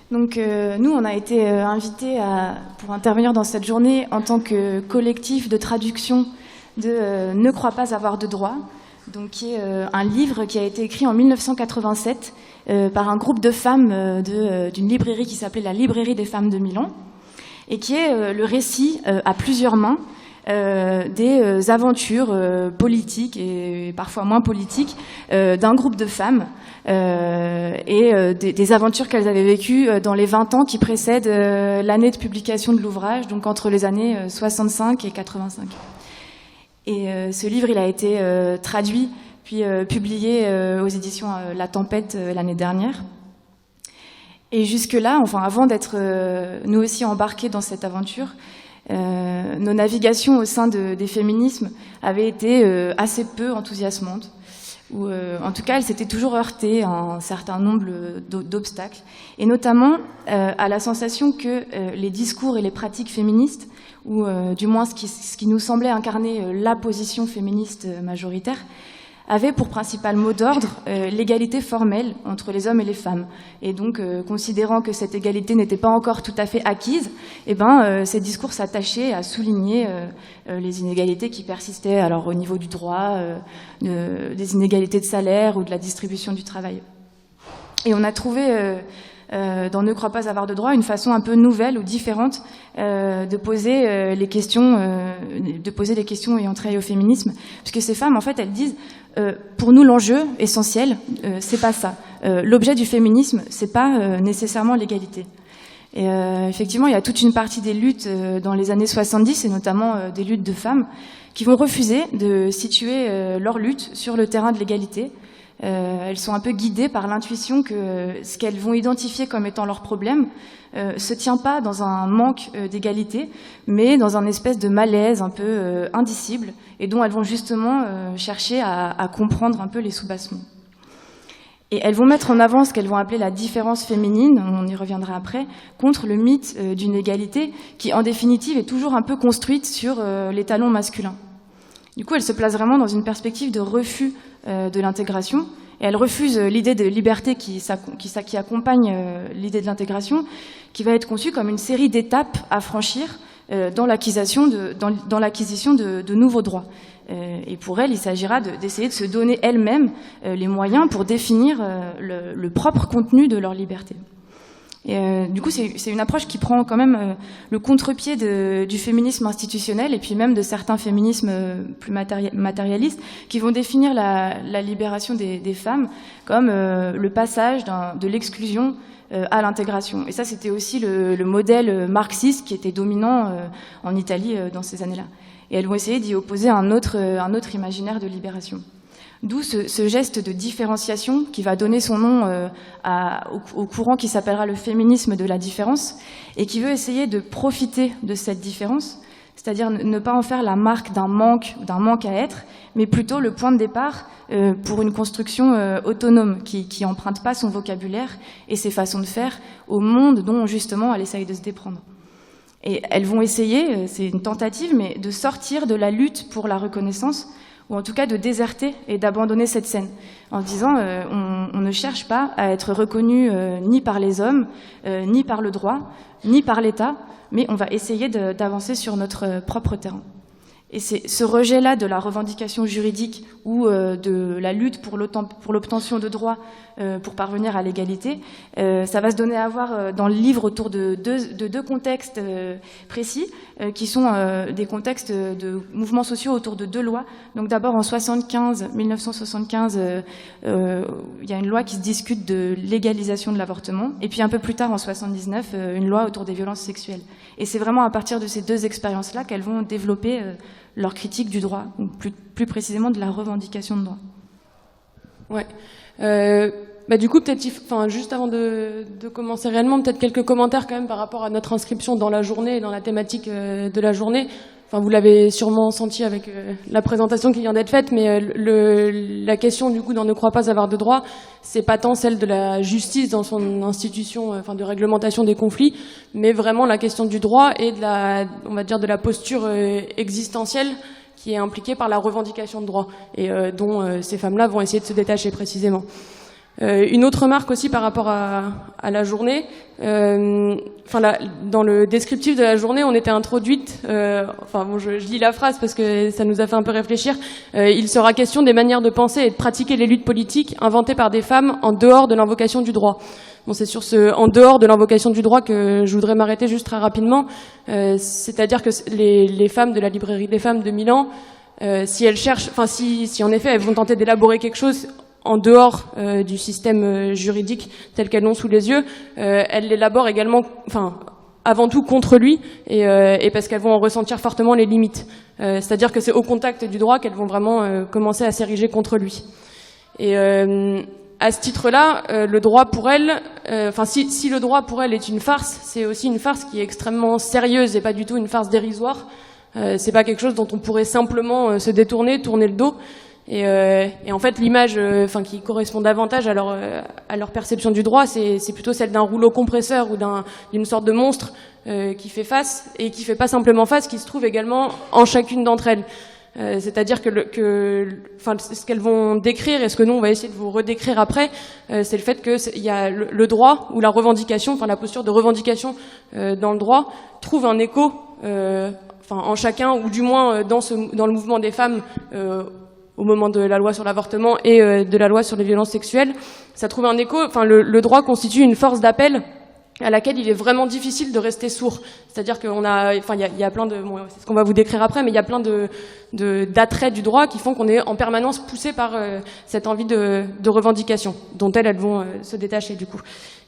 Donc nous, on a été invités pour intervenir dans cette journée en tant que collectif de traduction de Ne crois pas avoir de droit, donc qui est un livre qui a été écrit en 1987 par un groupe de femmes d'une librairie qui s'appelait la Librairie des femmes de Milan, et qui est le récit à plusieurs mains des aventures politiques et parfois moins politiques d'un groupe de femmes et des aventures qu'elles avaient vécues dans les 20 ans qui précèdent l'année de publication de l'ouvrage, donc entre les années 65 et 85. Et ce livre, il a été traduit puis publié aux éditions La Tempête l'année dernière. Et jusque-là, enfin avant d'être nous aussi embarqués dans cette aventure, nos navigations au sein des féminismes avaient été assez peu enthousiasmantes, ou en tout cas elles s'étaient toujours heurtées à un certain nombre d'obstacles, et notamment à la sensation que les discours et les pratiques féministes, ou du moins ce qui nous semblait incarner la position féministe majoritaire, avait pour principal mot d'ordre l'égalité formelle entre les hommes et les femmes. Et donc, considérant que cette égalité n'était pas encore tout à fait acquise, ces discours s'attachaient à souligner les inégalités qui persistaient, alors au niveau du droit, des inégalités de salaire ou de la distribution du travail. Et on a trouvé dans Ne crois pas avoir de droit une façon un peu nouvelle ou différente de poser les questions ayant trait au féminisme, puisque ces femmes, en fait, elles disent pour nous, l'enjeu essentiel, c'est pas ça. L'objet du féminisme, c'est pas nécessairement l'égalité. Et effectivement, il y a toute une partie des luttes dans les années 70, et notamment des luttes de femmes, qui vont refuser de situer leur lutte sur le terrain de l'égalité. Elles sont un peu guidées par l'intuition que ce qu'elles vont identifier comme étant leur problème se tient pas dans un manque d'égalité, mais dans un espèce de malaise un peu indicible, et dont elles vont justement chercher à comprendre un peu les soubassements. Et elles vont mettre en avant ce qu'elles vont appeler la différence féminine, on y reviendra après, contre le mythe d'une égalité qui, en définitive, est toujours un peu construite sur les talons masculins. Du coup, elles se placent vraiment dans une perspective de refus de l'intégration, et elles refusent l'idée de liberté qui accompagne l'idée de l'intégration, qui va être conçue comme une série d'étapes à franchir dans l'acquisition de nouveaux droits. Et pour elles, il s'agira d'essayer de se donner elles-mêmes les moyens pour définir le propre contenu de leur liberté. Et du coup, c'est une approche qui prend quand même le contre-pied du féminisme institutionnel, et puis même de certains féminismes plus matérialistes qui vont définir la libération des femmes comme le passage de l'exclusion à l'intégration. Et ça, c'était aussi le modèle marxiste qui était dominant en Italie dans ces années-là. Et elles vont essayer d'y opposer un autre imaginaire de libération. D'où ce geste de différenciation qui va donner son nom au courant qui s'appellera le féminisme de la différence, et qui veut essayer de profiter de cette différence, c'est-à-dire ne pas en faire la marque d'un manque à être, mais plutôt le point de départ pour une construction autonome qui emprunte pas son vocabulaire et ses façons de faire au monde dont justement elle essaye de se déprendre. Et elles vont essayer, c'est une tentative, mais de sortir de la lutte pour la reconnaissance, ou en tout cas de déserter et d'abandonner cette scène, en disant on ne cherche pas à être reconnu ni par les hommes, ni par le droit, ni par l'État, mais on va essayer d'avancer sur notre propre terrain. Et c'est ce rejet-là de la revendication juridique ou de la lutte pour l'obtention de droits pour parvenir à l'égalité, ça va se donner à voir dans le livre autour de deux contextes précis, qui sont des contextes de mouvements sociaux autour de deux lois. Donc d'abord en 1975, il y a une loi qui se discute de légalisation de l'avortement, et puis un peu plus tard en 79, une loi autour des violences sexuelles. Et c'est vraiment à partir de ces deux expériences-là qu'elles vont développer leur critique du droit, ou plus précisément de la revendication de droit. Ouais. Du coup, peut-être, juste avant de commencer réellement, peut-être quelques commentaires quand même par rapport à notre inscription dans la journée et dans la thématique de la journée. Enfin, vous l'avez sûrement senti avec la présentation qui vient d'être faite, mais la question du coup dans Ne crois pas avoir de droit, c'est pas tant celle de la justice dans son institution, de réglementation des conflits, mais vraiment la question du droit et de la posture existentielle qui est impliquée par la revendication de droit et dont ces femmes-là vont essayer de se détacher précisément. Une autre remarque aussi par rapport à la journée, dans le descriptif de la journée, on était introduite, je lis la phrase parce que ça nous a fait un peu réfléchir, il sera question des manières de penser et de pratiquer les luttes politiques inventées par des femmes en dehors de l'invocation du droit. Bon, c'est sur en dehors de l'invocation du droit que je voudrais m'arrêter juste très rapidement, c'est-à-dire que les femmes de la librairie des femmes de Milan, si elles cherchent, si en effet elles vont tenter d'élaborer quelque chose en dehors du système juridique tel qu'elles l'ont sous les yeux, elles l'élaborent également, avant tout contre lui, et parce qu'elles vont en ressentir fortement les limites. C'est-à-dire que c'est au contact du droit qu'elles vont vraiment commencer à s'ériger contre lui. Et à ce titre-là, le droit pour elles, si le droit pour elles est une farce, c'est aussi une farce qui est extrêmement sérieuse et pas du tout une farce dérisoire. C'est pas quelque chose dont on pourrait simplement se détourner, tourner le dos. Et en fait, l'image qui correspond davantage à leur perception du droit, c'est plutôt celle d'un rouleau compresseur ou d'une sorte de monstre qui fait face, et qui fait pas simplement face, qui se trouve également en chacune d'entre elles. C'est-à-dire ce qu'elles vont décrire, et ce que nous on va essayer de vous redécrire après, c'est le fait qu'il y a le droit ou la revendication, la posture de revendication dans le droit trouve un écho en chacun, ou du moins dans le mouvement des femmes au moment de la loi sur l'avortement et de la loi sur les violences sexuelles. Ça trouve un écho. Le droit constitue une force d'appel à laquelle il est vraiment difficile de rester sourd. C'est-à-dire qu'il y a plein de, c'est ce qu'on va vous décrire après, mais il y a plein d'attraits du droit qui font qu'on est en permanence poussé par cette envie de revendication, dont elles vont se détacher du coup.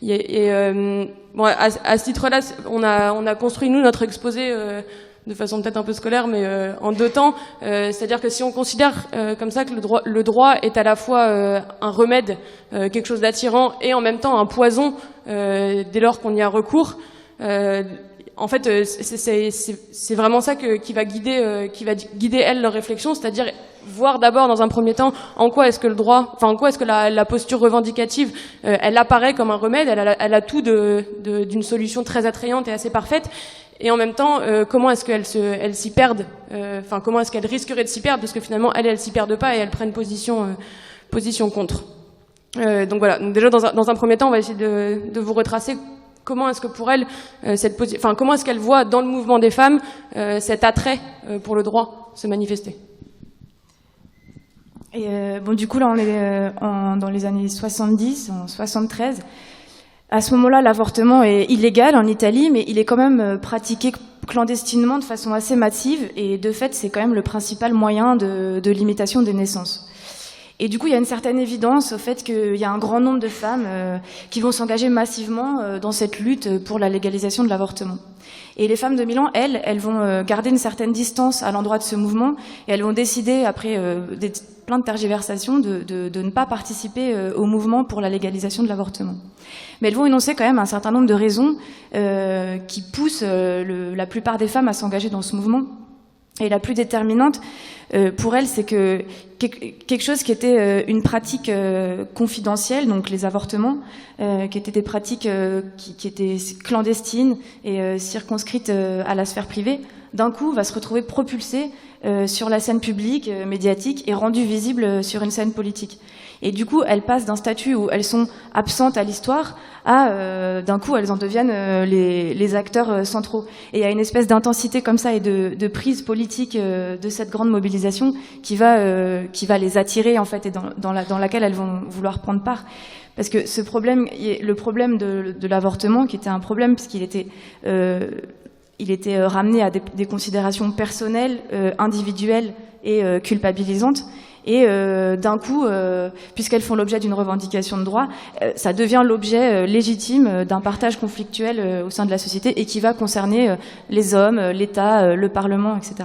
À ce titre-là, on a construit nous notre exposé de façon peut-être un peu scolaire, mais en deux temps. C'est-à-dire que si on considère comme ça que le droit est à la fois un remède, quelque chose d'attirant, et en même temps un poison dès lors qu'on y a recours, en fait, c'est vraiment ça qui va guider elles leur réflexion, c'est-à-dire voir d'abord dans un premier temps en quoi est-ce que la posture revendicative elle apparaît comme un remède, elle a tout d'une solution très attrayante et assez parfaite. Et en même temps, comment est-ce qu'elles s'y perdent, comment est-ce qu'elles risqueraient de s'y perdre, parce que finalement, elles s'y perdent pas et elles prennent position contre. Donc voilà. Donc déjà, dans un premier temps, on va essayer de vous retracer comment est-ce que pour elles, comment est-ce qu'elles voient dans le mouvement des femmes cet attrait pour le droit se manifester. Et du coup, là, on est dans les années 70, en 73. À ce moment-là, l'avortement est illégal en Italie, mais il est quand même pratiqué clandestinement de façon assez massive, et de fait, c'est quand même le principal moyen de limitation des naissances. Et du coup, il y a une certaine évidence au fait qu'il y a un grand nombre de femmes qui vont s'engager massivement dans cette lutte pour la légalisation de l'avortement. Et les femmes de Milan, elles vont garder une certaine distance à l'endroit de ce mouvement, et elles vont décider, après plein de tergiversations, de ne pas participer au mouvement pour la légalisation de l'avortement. Mais elles vont énoncer quand même un certain nombre de raisons qui poussent la plupart des femmes à s'engager dans ce mouvement. Et la plus déterminante pour elles, c'est que quelque chose qui était une pratique confidentielle, donc les avortements, qui étaient des pratiques qui étaient clandestines et circonscrites à la sphère privée, d'un coup va se retrouver propulsée sur la scène publique, médiatique, et rendue visible sur une scène politique. Et du coup, elles passent d'un statut où elles sont absentes à l'histoire à, d'un coup, elles en deviennent les acteurs centraux. Et il y a une espèce d'intensité comme ça et de prise politique de cette grande mobilisation qui va les attirer, en fait, et dans laquelle elles vont vouloir prendre part. Parce que ce problème, le problème de l'avortement, qui était un problème puisqu'il était ramené à des considérations personnelles, individuelles et culpabilisantes. Et d'un coup, puisqu'elles font l'objet d'une revendication de droit, ça devient l'objet légitime d'un partage conflictuel au sein de la société, et qui va concerner les hommes, l'État, le Parlement, etc.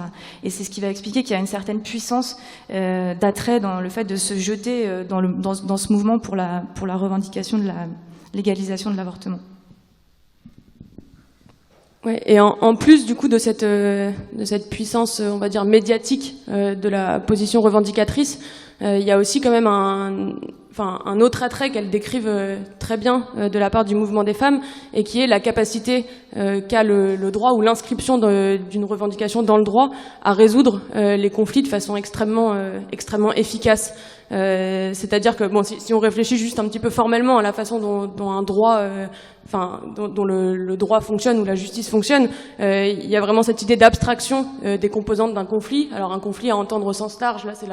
Et c'est ce qui va expliquer qu'il y a une certaine puissance d'attrait dans le fait de se jeter dans ce mouvement pour la revendication de la légalisation de l'avortement. Ouais, et en plus du coup de cette puissance, on va dire médiatique de la position revendicatrice, il y a aussi quand même un autre attrait qu'elles décrivent très bien de la part du mouvement des femmes, et qui est la capacité qu'a le droit, ou l'inscription d'une revendication dans le droit, à résoudre les conflits de façon extrêmement efficace. C'est-à-dire que bon, si on réfléchit juste un petit peu formellement à la façon dont un droit, dont le droit fonctionne ou la justice fonctionne, il y a vraiment cette idée d'abstraction des composantes d'un conflit. Alors un conflit à entendre au sens large, là c'est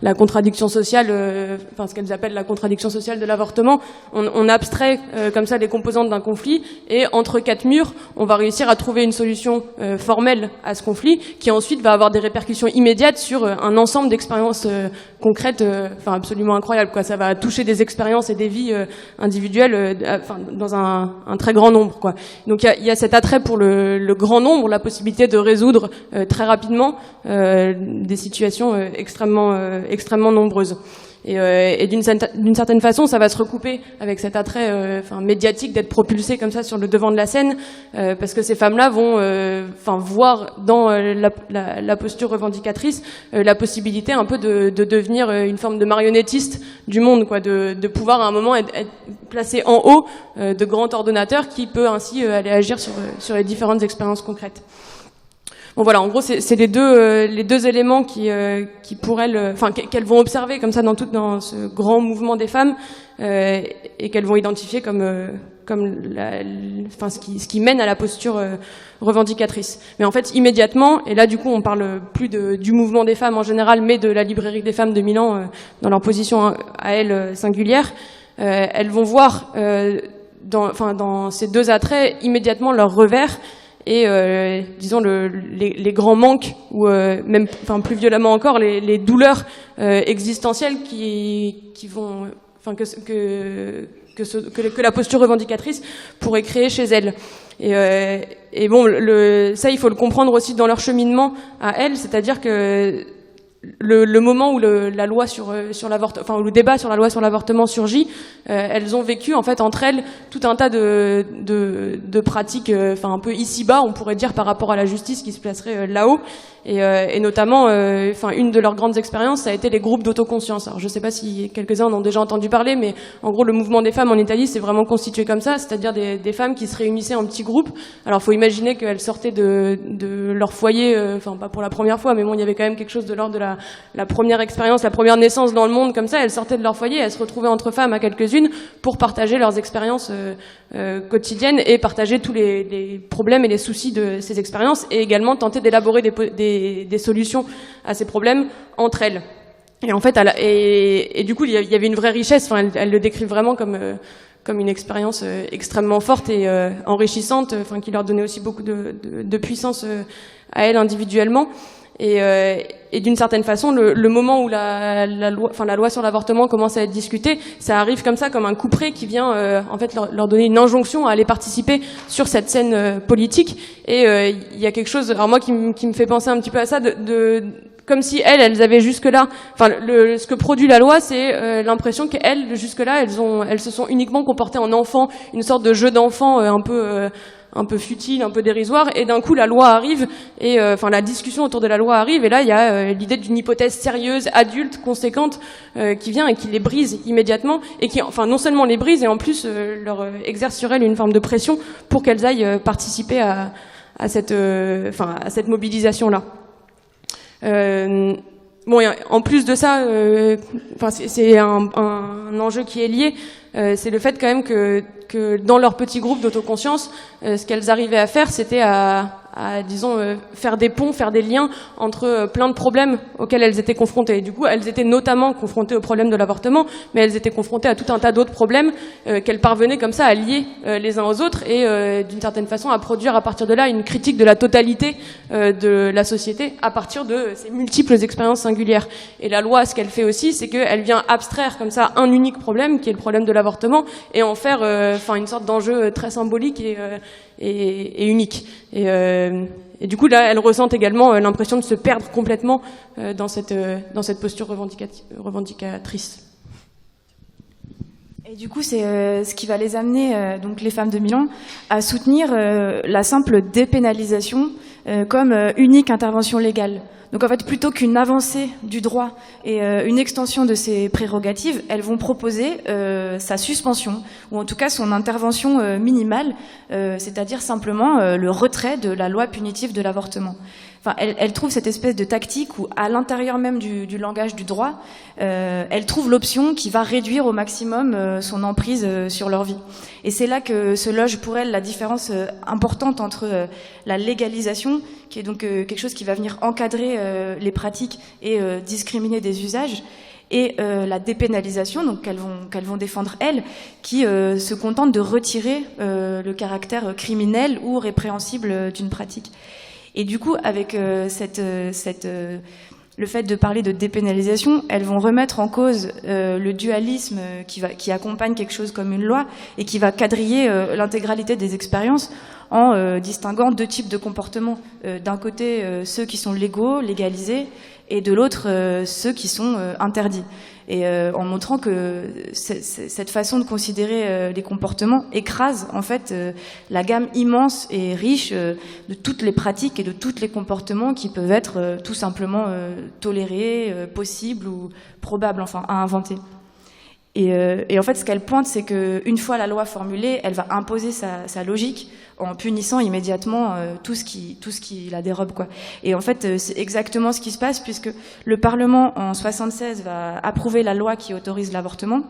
la contradiction sociale, ce qu'elles appellent la contradiction sociale de l'avortement. On abstrait comme ça les composantes d'un conflit, et entre quatre murs, on va réussir à trouver une solution formelle à ce conflit, qui ensuite va avoir des répercussions immédiates sur un ensemble d'expériences concrètes, absolument incroyables, quoi. Ça va toucher des expériences et des vies individuelles, dans un très grand nombre, quoi. Donc il y a cet attrait pour le grand nombre, la possibilité de résoudre très rapidement des situations extrêmement nombreuses. Et d'une certaine façon, ça va se recouper avec cet attrait médiatique d'être propulsé comme ça sur le devant de la scène, parce que ces femmes-là vont voir dans la posture revendicatrice la possibilité un peu de devenir une forme de marionnettiste du monde, quoi, de pouvoir à un moment être placé en haut de grand ordonnateur qui peut ainsi aller agir sur les différentes expériences concrètes. Bon voilà, en gros c'est les deux éléments qui pour elles, qu'elles vont observer comme ça dans ce grand mouvement des femmes, et qu'elles vont identifier comme ce qui mène à la posture revendicatrice. Mais en fait immédiatement, et là du coup on parle plus du mouvement des femmes en général, mais de la librairie des femmes de Milan dans leur position à elles singulière, elles vont voir dans ces deux attraits immédiatement leur revers. Et disons les grands manques, ou même plus violemment encore les douleurs existentielles qui vont que la posture revendicatrice pourrait créer chez elles. Et bon, ça il faut le comprendre aussi dans leur cheminement à elles, c'est-à-dire que le moment où la loi sur l'avortement, où le débat sur la loi sur l'avortement surgit, elles ont vécu en fait entre elles tout un tas de pratiques, un peu ici-bas, on pourrait dire, par rapport à la justice qui se placerait là-haut. Et notamment, une de leurs grandes expériences, ça a été les groupes d'autoconscience. Alors je sais pas si quelques-uns en ont déjà entendu parler, mais en gros le mouvement des femmes en Italie c'est vraiment constitué comme ça, c'est-à-dire des femmes qui se réunissaient en petits groupes. Alors faut imaginer qu'elles sortaient de leur foyer, pas pour la première fois, mais bon, il y avait quand même quelque chose de l'ordre de la première expérience, la première naissance dans le monde comme ça. Elles sortaient de leur foyer, elles se retrouvaient entre femmes à quelques-unes pour partager leurs expériences quotidiennes et partager tous les problèmes et les soucis de ces expériences, et également tenter d'élaborer des solutions à ces problèmes entre elles. Et en fait, et du coup, il y avait une vraie richesse. Elle le décrit vraiment comme une expérience extrêmement forte et enrichissante, qui leur donnait aussi beaucoup de puissance à elles individuellement. Et d'une certaine façon, le moment où la loi sur l'avortement commence à être discutée, ça arrive comme ça, comme un couperet qui vient en fait leur donner une injonction à aller participer sur cette scène politique. Et il y a quelque chose, alors moi qui me fait penser un petit peu à ça, comme si elles avaient jusque-là, ce que produit la loi, c'est l'impression qu'elles, jusque-là, elles se sont uniquement comportées en enfants, une sorte de jeu d'enfant un peu futile, un peu dérisoire, et d'un coup la loi arrive, et la discussion autour de la loi arrive, et là il y a l'idée d'une hypothèse sérieuse, adulte, conséquente, qui vient et qui les brise immédiatement, et qui non seulement les brise, et en plus leur exerce sur elles une forme de pression pour qu'elles aillent participer à cette mobilisation-là. En plus de ça, c'est un enjeu qui est lié, c'est le fait quand même que dans leur petit groupe d'autoconscience, ce qu'elles arrivaient à faire, c'était à faire des ponts, faire des liens entre plein de problèmes auxquels elles étaient confrontées. Et du coup, elles étaient notamment confrontées au problème de l'avortement, mais elles étaient confrontées à tout un tas d'autres problèmes qu'elles parvenaient comme ça à lier les uns aux autres, et d'une certaine façon à produire à partir de là une critique de la totalité de la société à partir de ces multiples expériences singulières. Et la loi, ce qu'elle fait aussi, c'est qu'elle vient abstraire comme ça un unique problème, qui est le problème de l'avortement, et en faire une sorte d'enjeu très symbolique et unique. Et du coup, là, elles ressentent également l'impression de se perdre complètement dans cette posture revendicatrice. Et du coup, c'est ce qui va les amener, donc les femmes de Milan, à soutenir la simple dépénalisation comme unique intervention légale. Donc en fait, plutôt qu'une avancée du droit et une extension de ses prérogatives, elles vont proposer sa suspension, ou en tout cas son intervention minimale, c'est-à-dire simplement le retrait de la loi punitive de l'avortement. elle trouve cette espèce de tactique où, à l'intérieur même du langage du droit, elle trouve l'option qui va réduire au maximum son emprise sur leur vie. Et c'est là que se loge pour elle la différence importante entre la légalisation, qui est donc quelque chose qui va venir encadrer les pratiques et discriminer des usages, et la dépénalisation, donc qu'elles vont défendre elles, qui se contentent de retirer le caractère criminel ou répréhensible d'une pratique. Et du coup, avec le fait de parler de dépénalisation, elles vont remettre en cause le dualisme qui accompagne quelque chose comme une loi et qui va quadriller l'intégralité des expériences en distinguant deux types de comportements. D'un côté, ceux qui sont légaux, légalisés, et de l'autre, ceux qui sont interdits. Et en montrant que cette façon de considérer les comportements écrase en fait la gamme immense et riche de toutes les pratiques et de tous les comportements qui peuvent être tout simplement tolérés, possibles ou probables, enfin à inventer. Et en fait, ce qu'elle pointe, c'est qu'une fois la loi formulée, elle va imposer sa logique en punissant immédiatement tout ce qui la dérobe, quoi. Et en fait, c'est exactement ce qui se passe, puisque le Parlement, en 1976, va approuver la loi qui autorise l'avortement.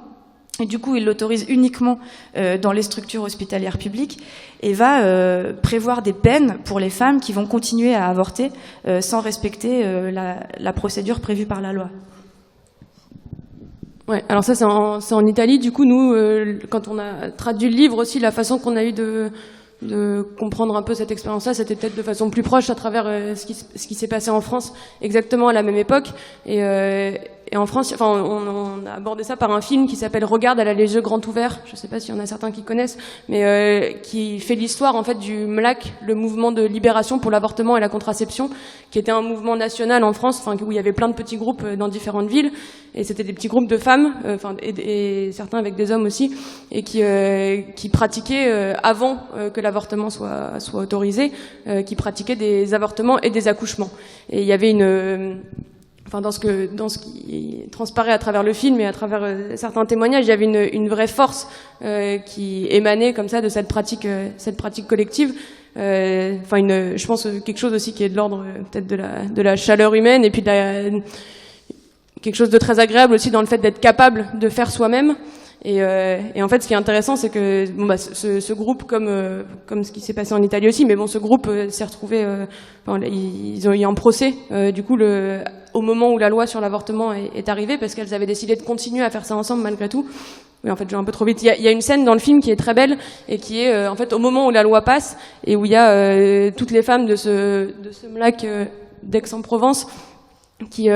Et du coup, il l'autorise uniquement dans les structures hospitalières publiques et va prévoir des peines pour les femmes qui vont continuer à avorter sans respecter la procédure prévue par la loi. Ouais, alors ça c'est en Italie. Du coup, nous, quand on a traduit le livre aussi, la façon qu'on a eu de comprendre un peu cette expérience-là, c'était peut-être de façon plus proche à travers ce qui s'est passé en France, exactement à la même époque. Et en France, enfin, on a abordé ça par un film qui s'appelle Regarde, elle a les yeux grands ouverts. Je sais pas s'il y en a certains qui connaissent, mais qui fait l'histoire en fait du MLAC, le mouvement de libération pour l'avortement et la contraception, qui était un mouvement national en France, enfin où il y avait plein de petits groupes dans différentes villes, et c'était des petits groupes de femmes, enfin et certains avec des hommes aussi, et qui pratiquaient avant que l'avortement soit autorisé, qui pratiquaient des avortements et des accouchements. Et il y avait enfin dans ce qui transparaît à travers le film et à travers certains témoignages, il y avait une vraie force qui émanait comme ça de cette pratique collective. Enfin je pense quelque chose aussi qui est de l'ordre peut-être de la chaleur humaine, et puis quelque chose de très agréable aussi dans le fait d'être capable de faire soi-même. Et en fait, ce qui est intéressant, c'est que ce groupe, comme ce qui s'est passé en Italie aussi, mais bon, ce groupe s'est retrouvé, ils ont eu un procès, du coup, au moment où la loi sur l'avortement est arrivée, parce qu'elles avaient décidé de continuer à faire ça ensemble malgré tout. Oui, en fait, je vais un peu trop vite. Il y a une scène dans le film qui est très belle et qui est en fait au moment où la loi passe et où il y a toutes les femmes de ce MLAC d'Aix-en-Provence qui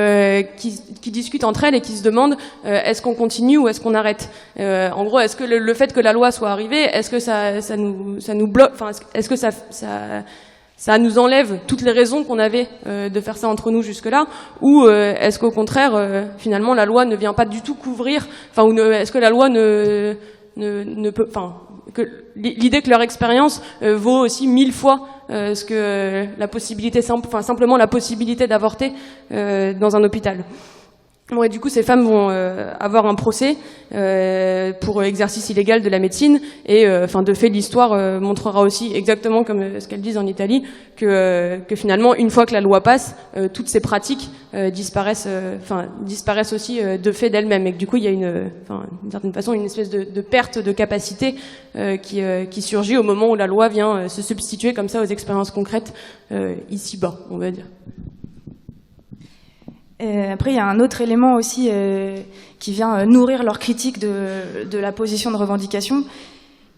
discutent entre elles et qui se demandent est-ce qu'on continue ou est-ce qu'on arrête. En gros, est-ce que le fait que la loi soit arrivée, est-ce que ça nous bloque, enfin est-ce que ça nous enlève toutes les raisons qu'on avait de faire ça entre nous jusque-là, ou est-ce qu'au contraire finalement la loi ne vient pas du tout couvrir, enfin est-ce que la loi ne peut, enfin que l'idée que leur expérience vaut aussi 1000 fois ce que la possibilité simplement la possibilité d'avorter dans un hôpital. Bon, et du coup, ces femmes vont avoir un procès pour exercice illégal de la médecine, et de fait, l'histoire montrera aussi exactement comme ce qu'elles disent en Italie que finalement, une fois que la loi passe, toutes ces pratiques disparaissent aussi de fait d'elles-mêmes, et que du coup, il y a d'une certaine façon une espèce de perte de capacité qui surgit au moment où la loi vient se substituer comme ça aux expériences concrètes ici-bas, on va dire. Après, il y a un autre élément aussi qui vient nourrir leur critique de la position de revendication,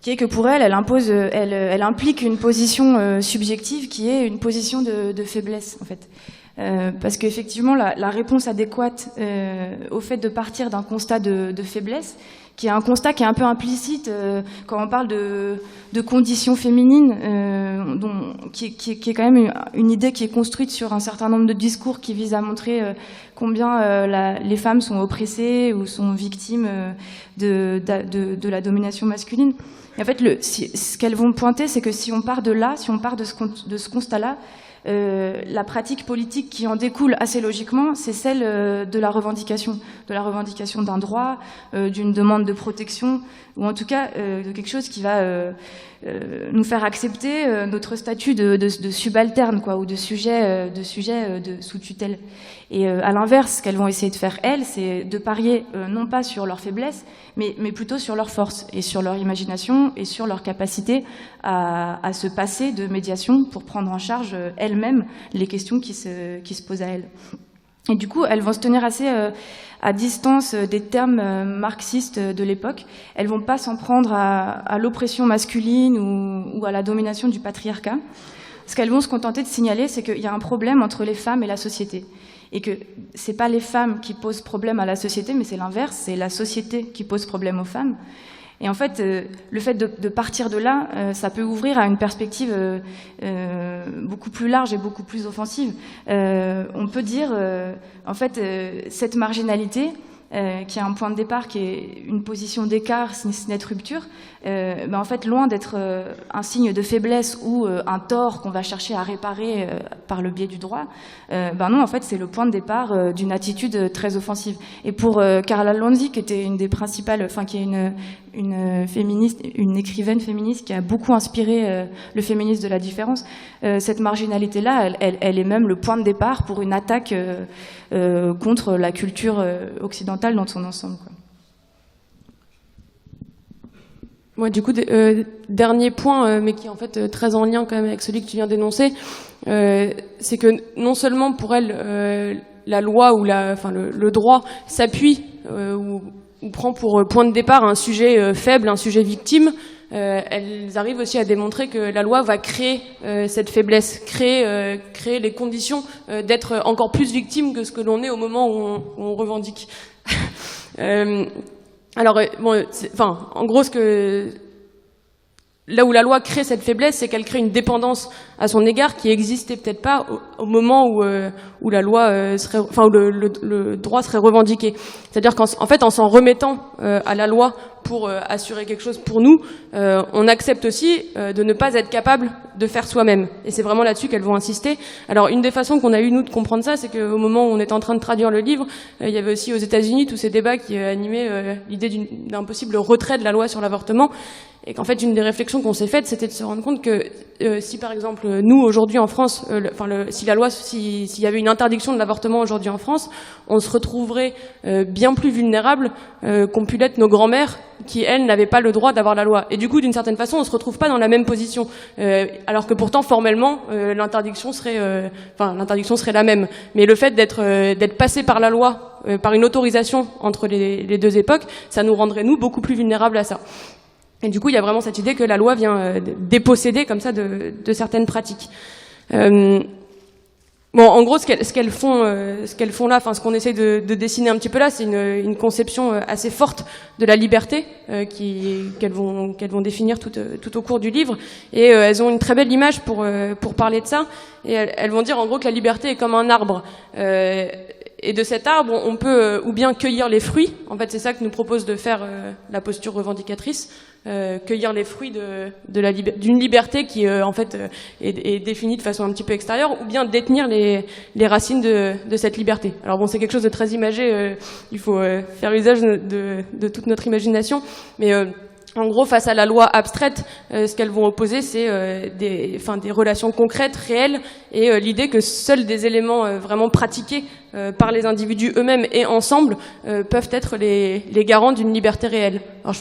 qui est que pour elle implique une position subjective qui est une position de faiblesse, en fait. Parce qu'effectivement, la réponse adéquate au fait de partir d'un constat de faiblesse, qui est un constat qui est un peu implicite quand on parle de conditions féminines, qui est quand même une idée qui est construite sur un certain nombre de discours qui visent à montrer combien les femmes sont oppressées ou sont victimes de la domination masculine. Et en fait, ce qu'elles vont pointer, c'est que si on part de là, si on part de ce constat-là, la pratique politique qui en découle assez logiquement, c'est celle de la revendication d'un droit, d'une demande de protection, ou en tout cas de quelque chose qui va nous faire accepter notre statut de subalterne, quoi, ou de sujet sous tutelle. Et à l'inverse, ce qu'elles vont essayer de faire, elles, c'est de parier non pas sur leur faiblesse, mais plutôt sur leur force, et sur leur imagination, et sur leur capacité à se passer de médiation pour prendre en charge elles-mêmes les questions qui se posent à elles. Et du coup, elles vont se tenir assez à distance des termes marxistes de l'époque. Elles vont pas s'en prendre à l'oppression masculine ou à la domination du patriarcat. Ce qu'elles vont se contenter de signaler, c'est qu'il y a un problème entre les femmes et la société. Et que c'est pas les femmes qui posent problème à la société, mais c'est l'inverse, c'est la société qui pose problème aux femmes. Et en fait, le fait de partir de là, ça peut ouvrir à une perspective beaucoup plus large et beaucoup plus offensive. On peut dire, en fait, cette marginalité, qui a un point de départ qui est une position d'écart, si ce n'est de rupture, en fait, loin d'être un signe de faiblesse ou un tort qu'on va chercher à réparer par le biais du droit, non, en fait, c'est le point de départ d'une attitude très offensive. Et pour Carla Lonzi, qui était une des principales, enfin, qui est une féministe, une écrivaine féministe qui a beaucoup inspiré le féminisme de la différence, cette marginalité-là, elle est même le point de départ pour une attaque contre la culture occidentale dans son ensemble, quoi. Ouais, du coup, dernier point, mais qui est en fait très en lien quand même avec celui que tu viens d'énoncer, c'est que non seulement pour elle, la loi ou le droit s'appuie ou prend pour point de départ un sujet faible, un sujet victime, elles arrivent aussi à démontrer que la loi va créer cette faiblesse, créer les conditions d'être encore plus victime que ce que l'on est au moment où on revendique. Alors, en gros, là où la loi crée cette faiblesse, c'est qu'elle crée une dépendance à son égard qui existait peut-être pas au moment où la loi où le droit serait revendiqué. C'est-à-dire qu'en fait, en s'en remettant à la loi pour assurer quelque chose pour nous, on accepte aussi de ne pas être capable de faire soi-même. Et c'est vraiment là-dessus qu'elles vont insister. Alors, une des façons qu'on a eu, nous, de comprendre ça, c'est qu'au moment où on était en train de traduire le livre, il y avait aussi aux États-Unis tous ces débats qui animaient l'idée d'un possible retrait de la loi sur l'avortement. Et qu'en fait, une des réflexions qu'on s'est faites, c'était de se rendre compte que si, par exemple, nous, aujourd'hui en France, s'il y avait une interdiction de l'avortement aujourd'hui en France, on se retrouverait bien plus vulnérables qu'ont pu l'être nos grands-mères qui, elles, n'avaient pas le droit d'avoir la loi. Et du coup, d'une certaine façon, on se retrouve pas dans la même position. Alors que pourtant, formellement, l'interdiction serait la même. Mais le fait d'être passé par la loi, par une autorisation entre les deux époques, ça nous rendrait, nous, beaucoup plus vulnérables à ça. Et du coup, il y a vraiment cette idée que la loi vient déposséder comme ça de certaines pratiques. En gros, ce qu'elles font là, enfin ce qu'on essaie de dessiner un petit peu là, c'est une conception assez forte de la liberté qu'elles vont définir tout au cours du livre. Et elles ont une très belle image pour parler de ça. Et elles vont dire en gros que la liberté est comme un arbre. Et de cet arbre, on peut ou bien cueillir les fruits. En fait, c'est ça que nous propose de faire la posture revendicatrice. Cueillir les fruits d'une liberté qui en fait est définie de façon un petit peu extérieure, ou bien détenir les racines de cette liberté. Alors bon, c'est quelque chose de très imagé, il faut faire usage de toute notre imagination, mais en gros, face à la loi abstraite, ce qu'elles vont opposer, c'est des relations concrètes, réelles, et l'idée que seuls des éléments vraiment pratiqués par les individus eux-mêmes et ensemble peuvent être les garants d'une liberté réelle. Alors,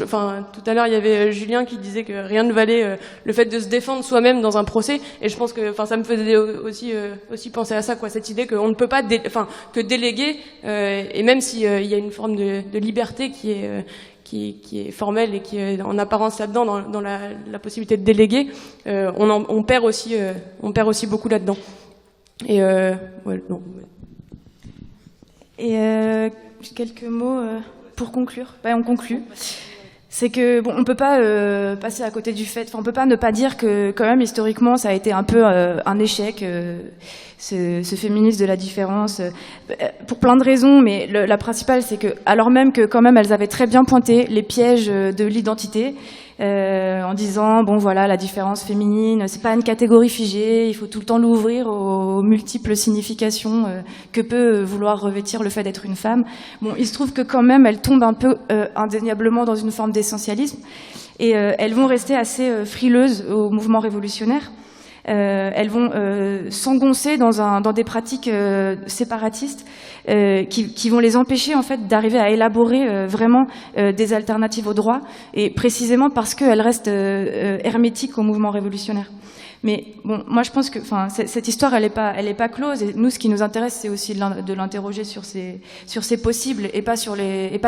tout à l'heure, il y avait Julien qui disait que rien ne valait le fait de se défendre soi-même dans un procès, et je pense que, ça me faisait aussi penser à ça, quoi, cette idée qu'on ne peut pas, que déléguer, et même s'il y a une forme de liberté qui est formelle et qui est en apparence là-dedans dans la possibilité de déléguer, on perd aussi beaucoup là-dedans. Et quelques mots pour conclure. On conclut. C'est que on peut pas passer à côté du fait. On peut pas ne pas dire que quand même historiquement ça a été un peu un échec. Ce féminisme de la différence, pour plein de raisons, mais la principale, c'est que, alors même que quand même elles avaient très bien pointé les pièges de l'identité, en disant bon voilà, la différence féminine, c'est pas une catégorie figée, il faut tout le temps l'ouvrir aux multiples significations que peut vouloir revêtir le fait d'être une femme. Bon, il se trouve que quand même elles tombent un peu indéniablement dans une forme d'essentialisme et elles vont rester assez frileuses au mouvement révolutionnaire. Elles vont s'engoncer dans des pratiques séparatistes qui vont les empêcher en fait d'arriver à élaborer vraiment des alternatives au droit, et précisément parce qu'elles restent hermétiques au mouvement révolutionnaire. Mais bon, moi je pense que, enfin, cette histoire elle est pas close, et nous ce qui nous intéresse c'est aussi de l'interroger sur ces possibles et pas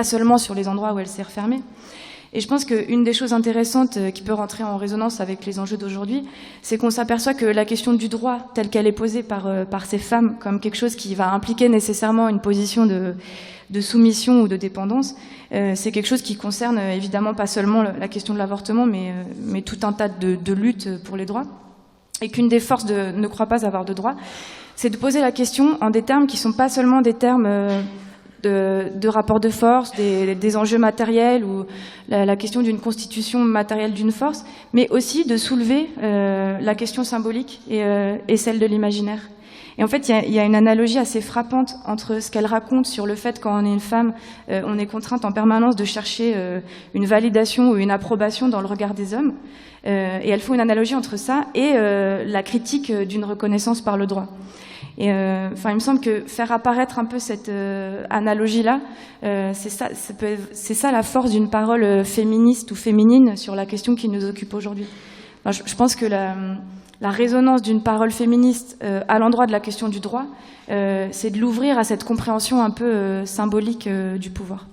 seulement sur les endroits où elle s'est refermée. Et je pense qu'une des choses intéressantes qui peut rentrer en résonance avec les enjeux d'aujourd'hui, c'est qu'on s'aperçoit que la question du droit, telle qu'elle est posée par ces femmes, comme quelque chose qui va impliquer nécessairement une position de soumission ou de dépendance, c'est quelque chose qui concerne évidemment pas seulement la question de l'avortement, mais tout un tas de luttes pour les droits. Et qu'une des forces de ne croit pas avoir de droit, c'est de poser la question en des termes qui sont pas seulement des termes de rapports de force, des enjeux matériels ou la question d'une constitution matérielle d'une force, mais aussi de soulever la question symbolique et celle de l'imaginaire. Et en fait, il y a une analogie assez frappante entre ce qu'elle raconte sur le fait quand on est une femme, on est contrainte en permanence de chercher une validation ou une approbation dans le regard des hommes. Et elle fait une analogie entre ça et la critique d'une reconnaissance par le droit. Et enfin, il me semble que faire apparaître un peu cette analogie-là, c'est ça la force d'une parole féministe ou féminine sur la question qui nous occupe aujourd'hui. Enfin, je pense que la résonance d'une parole féministe à l'endroit de la question du droit, c'est de l'ouvrir à cette compréhension un peu symbolique du pouvoir.